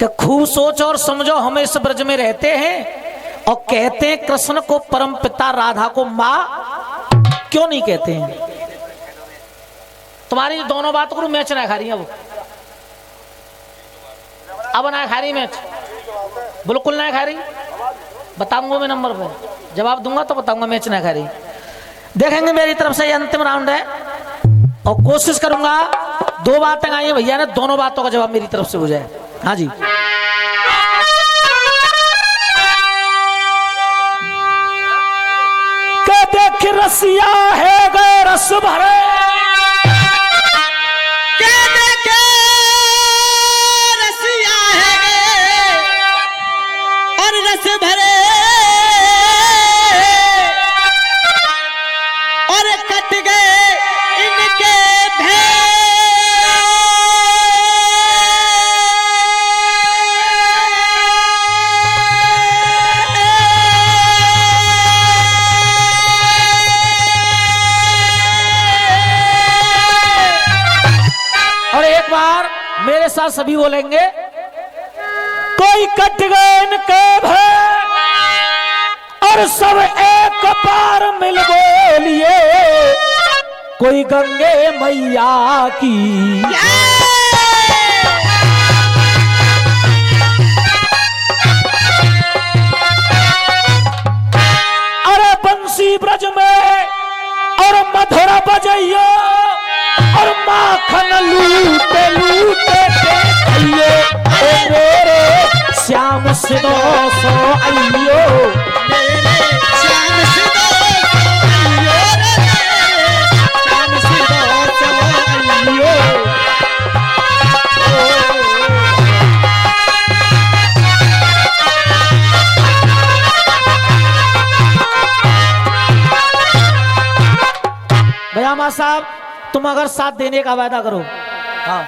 कि खूब सोच और समझो, हम इस ब्रज में रहते हैं और कहते हैं कृष्ण को परम पिता, राधा को माँ, क्यों नहीं कहते हैं? तुम्हारी दोनों बात करूं, मैच ना खा रही है अब ना खा रही मैच, बिल्कुल ना खा रही। बताऊंगा मैं नंबर पे, जवाब दूंगा तो बताऊंगा, मैच ना खा रही। देखेंगे मेरी तरफ से ये अंतिम राउंड है और कोशिश करूंगा 2 बातें आई हैं भैया ने, दोनों बातों का जवाब मेरी तरफ से हो जाए। हाँ जी। के देख रसिया है गए रस भरे, के देखे रसिया है गए और रस भरे, और कट गए इनके भेद। और एक बार मेरे साथ सभी बोलेंगे, कोई कट गए इनके भय और सब एक बार मिल बोलिए, कोई गंगे मैया की। अरे बंसी ब्रज में और मधुरा बजैया और माखन लूटे लूटे देखिए, ओ मेरे श्याम सिदो सो आइयो, मेरे श्याम सिदो आइयो रे, श्याम सिदो आइयो। भैया माँ साहब, तुम अगर साथ देने का वादा करो। हाँ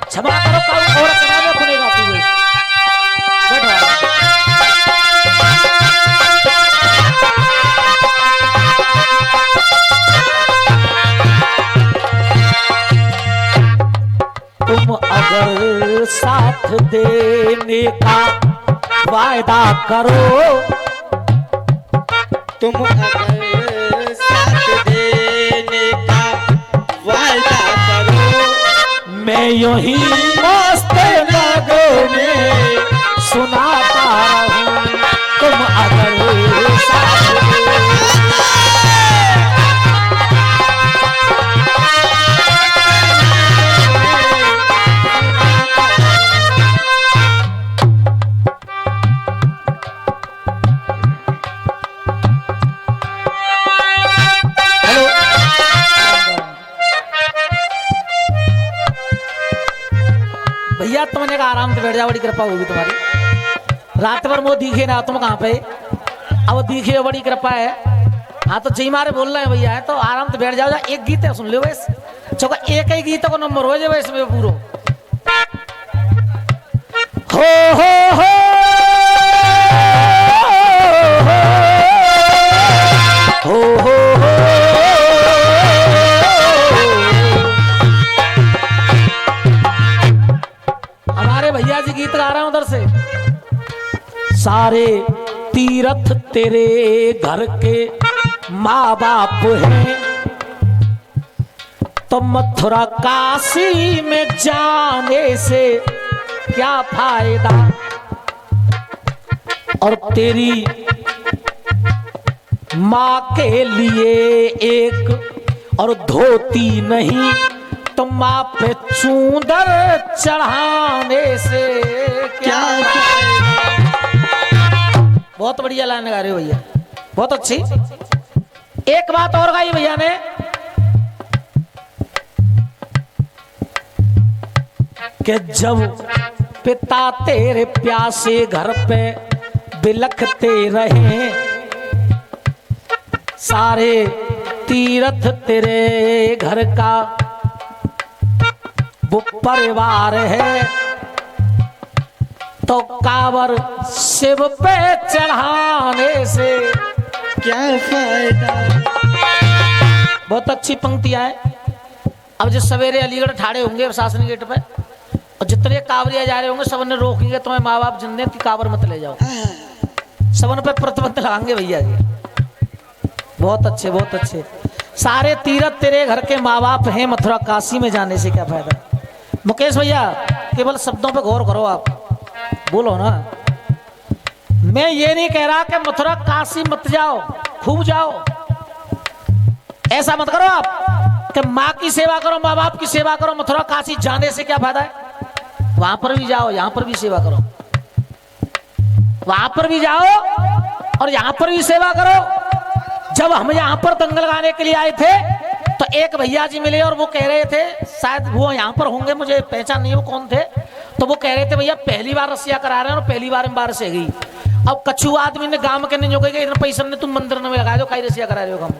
क्षमा करो, कल और किनारे खुलेगा तू बैठो। तुम अगर साथ देने का वायदा करो, तुम अगर साथ देने का वायदा करो, मैं यूं ही मस्त रागों में सुनाता रहूं। तुम अगर साथ भैया, तुमने कहा आराम से बैठ जाओ, बड़ी कृपा होगी तुम्हारी। रात भर वो दिखे ना, तुम कहाँ पे अब दिखे, बड़ी कृपा है। हाँ तो जी मारे बोल रहे हैं भैया है तो आराम से बैठ जाओ। एक गीत है सुन लो बस, चौका एक ही गीत को नंबर हो जाए इसमें पूरा। हो हमारे भैया जी गीत गा रहे हैं उधर से। सारे तीर्थ तेरे घर के माँ बाप हैं, तो मथुरा काशी में जाने से क्या फायदा। और तेरी माँ के लिए एक और धोती नहीं, तो माँ पे चूंदर चढ़ाने से क्या फायदा। बहुत बढ़िया लाइन गा रहे हो भैया, बहुत अच्छी। एक बात और गाई भैया ने, कि जब पिता तेरे प्यासे घर पे बिलखते रहे, सारे तीर्थ तेरे घर का वो परिवार है, तो कावर शिव पे चढ़ाने से क्या फायदा। बहुत अच्छी पंक्तियां है। अब जो सवेरे अलीगढ़ ठाड़े होंगे प्रशासन गेट पे और जितने कावरिया जा रहे होंगे सब ने रोकेंगे, तुम्हें माँ बाप जिंदे की कावर मत ले जाओ, सबन पे प्रतिबंध लगाएंगे भैया जी। बहुत अच्छे बहुत अच्छे। सारे तीरथ तेरे घर के माँ बाप हैं, मथुरा काशी में जाने से क्या फायदा। मुकेश भैया केवल शब्दों पे गौर करो, आप बोलो ना। मैं ये नहीं कह रहा कि मथुरा काशी मत जाओ, खूब जाओ, ऐसा मत करो आप कि माँ की सेवा करो, माँ बाप की सेवा करो, मथुरा काशी जाने से क्या फायदा है। वहां पर भी जाओ, यहां पर भी सेवा करो, वहां पर भी जाओ और यहां पर भी सेवा करो। जब हम यहां पर दंगल गाने के लिए आए थे तो एक भैया जी मिले और वो कह रहे थे, शायद वो यहां पर होंगे, मुझे पहचान नहीं वो कौन थे, तो वो कह रहे थे भैया पहली बार रसिया करा रहे हैं और पहली बार में बारिश है गई। अब कछु आदमी ने गांव के नहीं जो गए इतना पैसा ने तुम मंदिर में लगा दो, कई रसिया करा रहे हो काम।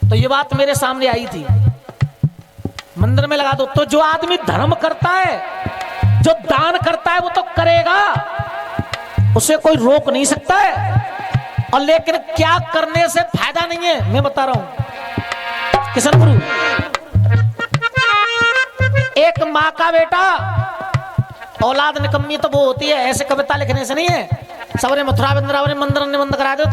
तो ये बात मेरे सामने आई थी, मंदिर में लगा दो। तो जो आदमी धर्म करता है, जो दान करता है वो तो करेगा, उसे कोई रोक नहीं सकता है। और लेकिन क्या करने से फायदा नहीं है, मैं बता रहा हूं किशन गुरु। एक माँ का बेटा, औलाद निकम्मी तो वो होती है, ऐसे कविता लिखने से नहीं है। सबने मथुरा वृंदावन मंदिर ने बंद करा दो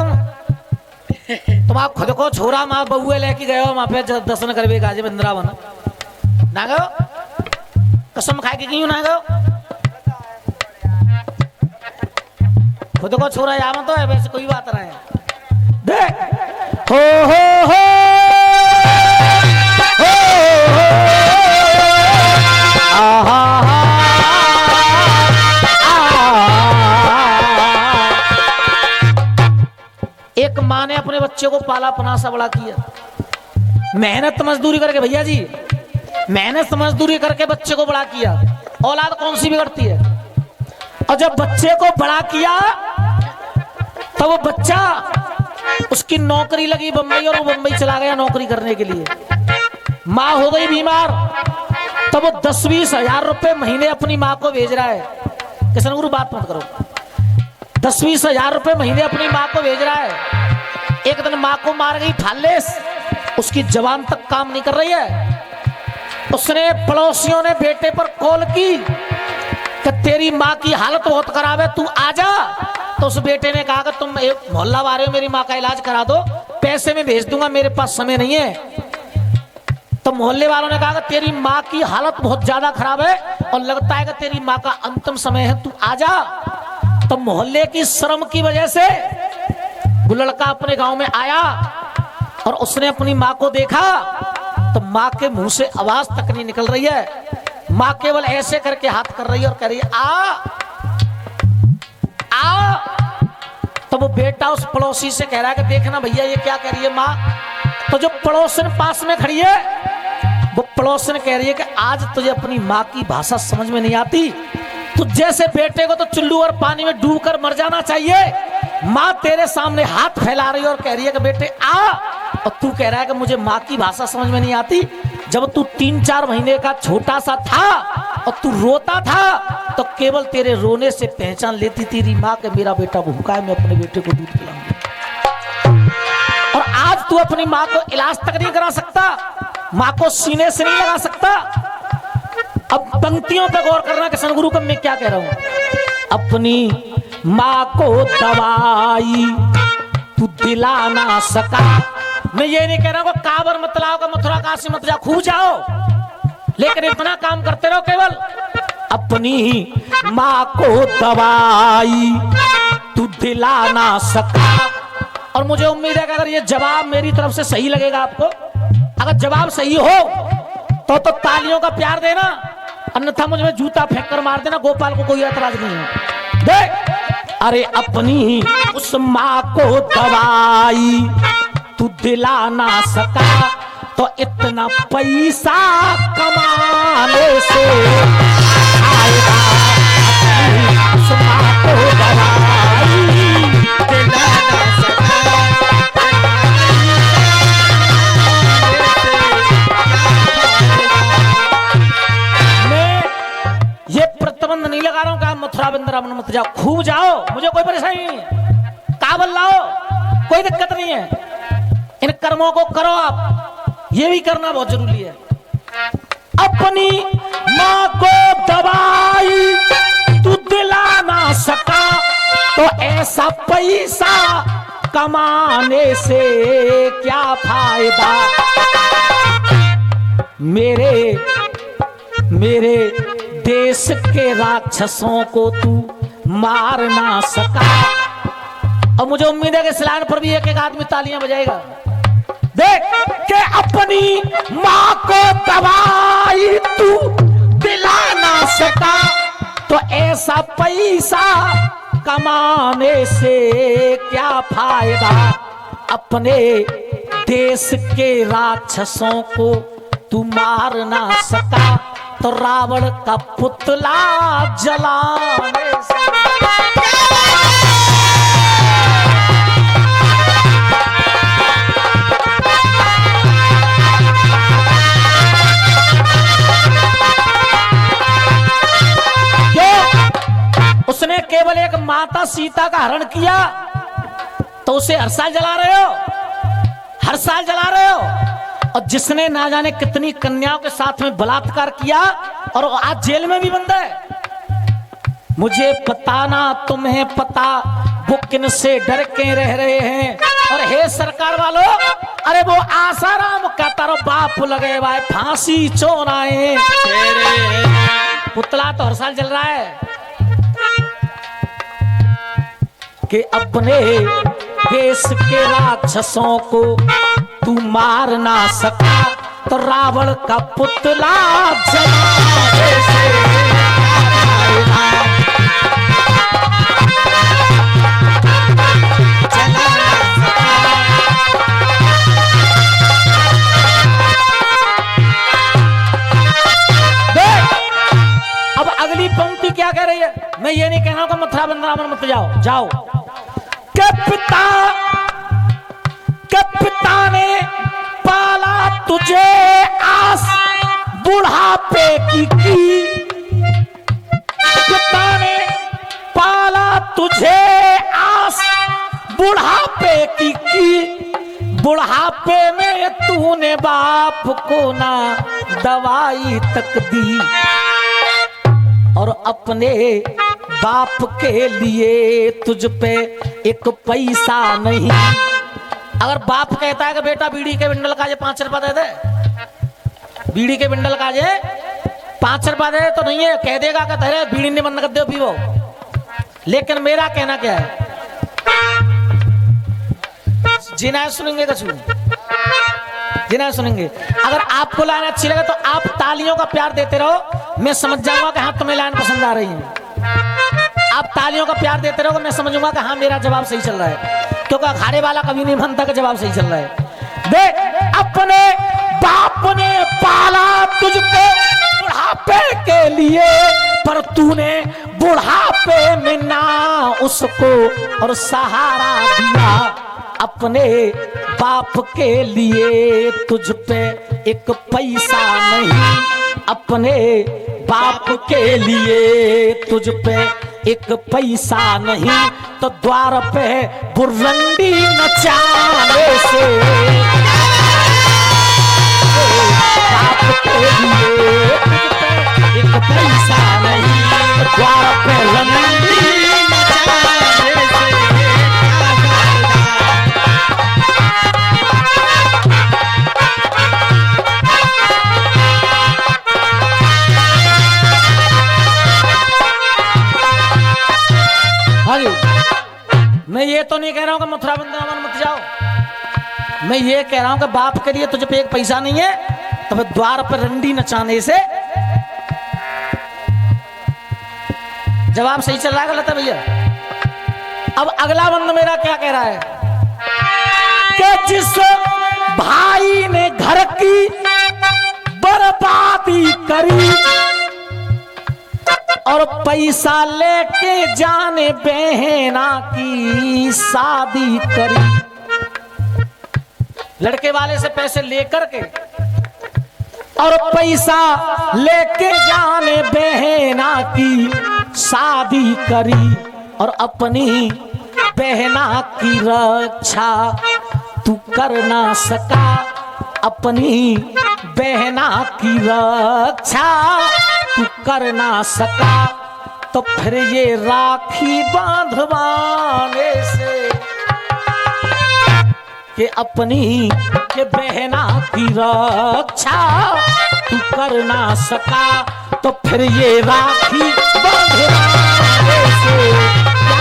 तुम आप खुद को छोरा माँ बहुए लेके गए हो, वहां पे दर्शन करवे गाजे वृंदावन ना गो, कसम खाए के क्यों ना गो, खुद को छोरा यार तो है, वैसे कोई बात ना है। देख हो एक माँ ने अपने बच्चे को पाला पनासा बड़ा किया, मेहनत मजदूरी करके, भैया जी मेहनत मजदूरी करके बच्चे को बड़ा किया। औलाद कौन सी बिगड़ती है। और जब बच्चे को बड़ा किया तो वो बच्चा, उसकी नौकरी लगी बंबई और वो बंबई चला गया नौकरी करने के लिए। माँ हो गई बीमार, तब वो 10-20 हजार रुपए महीने अपनी माँ को भेज रहा है। किशन गुरु बात मत करो, 10-20 हजार रुपए महीने अपनी माँ को भेज रहा है। एक दिन माँ को मार गई फालेस, उसकी जवान तक काम नहीं कर रही है। उसने पड़ोसियों ने बेटे पर कॉल की कि तेरी माँ की हालत बहुत खराब है, तू आजा। तो उस बेटे ने कहा कि तुम एक मोहल्ला वाले हो, मेरी माँ का इलाज करा दो, पैसे में भेज दूंगा, मेरे पास समय नहीं है। तो मोहल्ले वालों ने कहा कि तेरी माँ की हालत बहुत ज्यादा खराब है और लगता है कि तेरी माँ का अंतिम समय है, तू आजा। तो मोहल्ले की शर्म की वजह से वो लड़का अपने गांव में आया और उसने अपनी माँ को देखा तो माँ के मुंह से आवाज तक नहीं निकल रही है। माँ केवल ऐसे करके हाथ कर रही है और कह रही है आ। तो वो बेटा उस पड़ोसी से कह रहा है कि देखना भैया ये क्या कह रही है माँ। तो जो पड़ोसन पास में खड़ी है वो पड़ोसन कह रही है कि आज तुझे अपनी माँ की भाषा समझ में नहीं आती, तो जैसे बेटे को तो चुल्लू और पानी में डूब कर मर जाना चाहिए। माँ तेरे सामने हाथ फैला रही है और कह रही है कि बेटे आ, और तू कह रहा है कि मुझे माँ की भाषा समझ में नहीं आती। जब तू 3-4 महीने का छोटा सा था और तू रोता था तो केवल तेरे रोने से पहचान लेती तेरी माँ कि मेरा बेटा भूखा है, मैं अपने बेटे को दूध पिलाऊंगी। और आज तू अपनी माँ को इलाज तक नहीं करा सकता, माँ को सीने से नहीं लगा सकता। अब पंक्तियों पे गौर करना किशन गुरु का मैं क्या कह रहा हूं। अपनी माँ को दवाई तू दिला ना सका। मैं ये नहीं कह रहा हूं काबर मत लाओ, मथुरा काशी मत जाओ, खूब जाओ, लेकिन इतना काम करते रहो केवल अपनी माँ को दवाई तू दिला ना सका। और मुझे उम्मीद है कि अगर ये जवाब मेरी तरफ से सही लगेगा आपको, अगर जवाब सही हो तो तालियों का प्यार देना, अन्यथा मुझ में जूता फेंक कर मार देना। गोपाल को कोई एतराज नहीं है। देख अरे अपनी उस माँ को दवाई तू दिला ना सका तो इतना पैसा कमाने से आएगा। उस माँ को दवाई दिला ना सका। मैं ये प्रतिबंध नहीं लगा रहा हूं कि आप मथुरा वृंदावन मत जाओ, खूब जाओ, मुझे कोई परेशानी नहीं है, काबल लाओ, कोई दिक्कत नहीं है। इन कर्मों को करो आप, ये भी करना बहुत जरूरी है। अपनी माँ को दवाई तू दिला ना सका तो ऐसा पैसा कमाने से क्या फायदा। मेरे देश के राक्षसों को तू मार ना सका। और मुझे उम्मीद है कि इस लाइन पर भी एक एक आदमी तालियां बजाएगा। देख के अपनी माँ को दवाई तू दिला ना सका तो ऐसा पैसा कमाने से क्या फायदा। अपने देश के राक्षसों को तू मार ना सका तो रावण का पुतला जलाने से। उसने केवल एक माता सीता का हरण किया तो उसे हर साल जला रहे हो, हर साल जला रहे हो। और जिसने ना जाने कितनी कन्याओं के साथ में बलात्कार किया और आज जेल में भी बंद है। मुझे पता ना तुम्हें पता वो किन से डर के रह रहे हैं। और हे सरकार वालों, अरे वो आसाराम का तारो बाप लगे भाई फांसी चोराए, पुतला तो हर साल जल रहा है। कि अपने देश के राक्षसों को तू मार ना सका तो रावण का पुतला जलाने से अब अगली पंक्ति क्या कह रही है। मैं ये नहीं कह रहा हूं कि मथुरा वृंदावन मत जाओ, जाओ। के पिता ने पाला तुझे आस बुढ़ापे की। पिता ने पाला तुझे आस बुढ़ापे की। बुढ़ापे में तूने बाप को ना दवाई तक दी और अपने बाप के लिए तुझ पे एक पैसा नहीं। अगर बाप कहता है कि बेटा बीड़ी के बिंडल का जे 5 रुपया दे दे, बीड़ी के बिंडल का जे 5 रुपया दे, तो नहीं है, कह देगा कि तेरे बीड़ी ने बंद कर दो पीवो। लेकिन मेरा कहना क्या है, जिन्हें सुनेंगे तो सुन, जिन्हें सुनेंगे। अगर आपको लाइन अच्छी लगे तो आप तालियों का प्यार देते रहो, मैं समझ जाऊंगा कि हाँ तुम्हें लाइन पसंद आ रही है। आप तालियों का प्यार देते रहो, मैं समझूंगा कि हाँ मेरा जवाब सही चल रहा है, क्योंकि अखाड़े वाला कभी नहीं मानता कि जवाब सही चल रहा है। देख अपने बाप ने पाला तुझको बुढ़ापे के लिए, पर तूने बुढ़ापे में ना उसको और सहारा दिया। अपने बाप के लिए तुझ पे एक पैसा नहीं, अपने बाप के लिए तुझ पे एक पैसा नहीं, तो द्वार पे बुर्रंडी नचाने से बाप के लिए तुझ पे एक पैसा नहीं, तो द्वार पे रंडी नचाने से। मैं ये तो नहीं कह रहा हूं कि मथुरा वृंदावन मत जाओ, मैं ये कह रहा हूं कि बाप के लिए तुझे पे एक पैसा नहीं है तो फिर द्वार पर रंडी नचाने से। जवाब सही चल रहा है गलत है भैया? अब अगला बंद मेरा क्या कह रहा है कि जिस भाई ने घर की बर्बादी करी और पैसा लेके जाने बहना की शादी करी, लड़के वाले से पैसे लेकर के और पैसा लेके जाने बहना की शादी करी और अपनी बहना की रक्षा तू कर ना सका, अपनी बहना की रक्षा तू कर ना सका, तो फिर ये राखी बांधवाने से कि अपनी के बहना की रक्षा तू कर ना सका, तो फिर ये राखी बांधवाने से क्या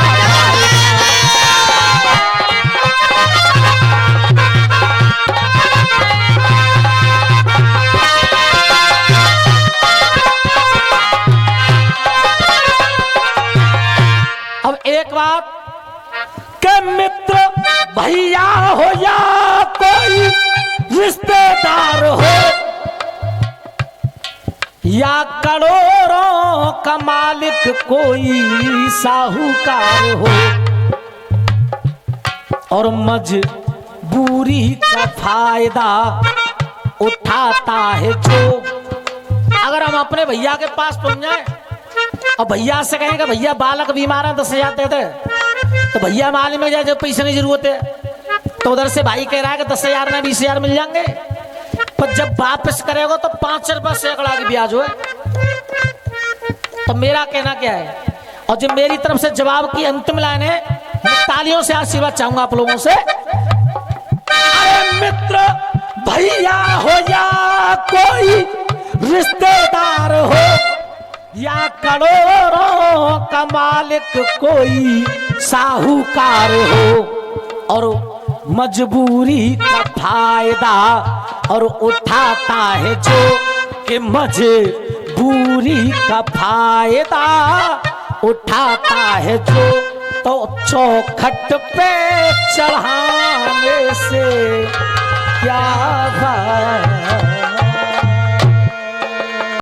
अब एक बात के मित्र भैया हो या कोई रिश्तेदार हो या करोड़ों का मालिक कोई साहूकार हो, और मजबूरी का फायदा उठाता है जो। अगर हम अपने भैया के पास पहुंच जाए और भैया से कहेंगे भैया बालक बीमार है 10,000 दे दे, तो भैया मालूम में जाए जब पैसे की जरूरत है, तो उधर से भाई कह रहा है कि 10,000 में 20,000 मिल जाएंगे, पर जब वापस करेगा तो 5 रुपये सैकड़ा की ब्याज हो। तो मेरा कहना क्या है, और जो मेरी तरफ से जवाब की अंतिम लाइन है, मैं तालियों से आशीर्वाद चाहूंगा आप लोगों से। अरे मित्र भैया हो या कोई रिश्तेदार हो या करोड़ों का मालिक कोई साहूकार हो, और मजबूरी का फायदा और उठाता है जो, कि मजबूरी का फायदा उठाता है जो, तो चौखट पे चढ़ाने से क्या